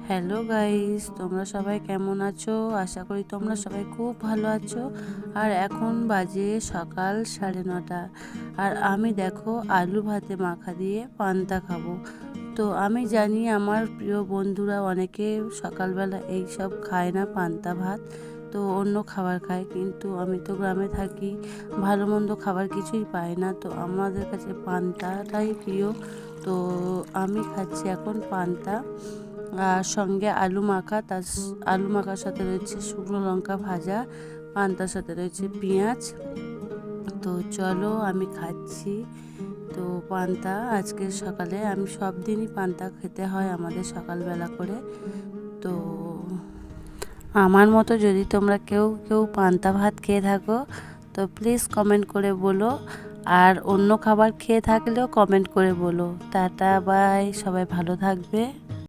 Hello guys, তোমরা সবাই কেমন আছো? আশা করি তোমরা সবাই খুব ভালো আছো। আর এখন বাজে সকাল 9:30। আর আমি দেখো আলু ভাতে মাখা দিয়ে পান্তা খাবো। তো আমি জানি আমার প্রিয় বন্ধুরা অনেকে সকালবেলা এই সব খায় না, পান্তা ভাত, তো অন্য খাবার খায়। কিন্তু আমি তো গ্রামে থাকি, ভালো মন্দ খাবার কিছুই পাই না, তো আমাদের কাছে পান্তাটাই প্রিয়। তো আমি খাচ্ছি এখন পান্তা, আর সঙ্গে আলু মাখা। আলু মাখার সাথে রয়েছে শুকনো লঙ্কা ভাজা, পান্তার সাথে রয়েছে পেঁয়াজ। তো চলো আমি খাচ্ছি। তো পান্তা আজকের সকালে, আমি সব দিনই পান্তা খেতে হয় আমাদের সকালবেলা করে। তো আমার মতো যদি তোমরা কেউ কেউ পান্তা ভাত খেয়ে থাকো তো প্লিজ কমেন্ট করে বলো। আর অন্য খাবার খেয়ে থাকলেও কমেন্ট করে বলো। টাটা বাই, সবাই ভালো থাকবে।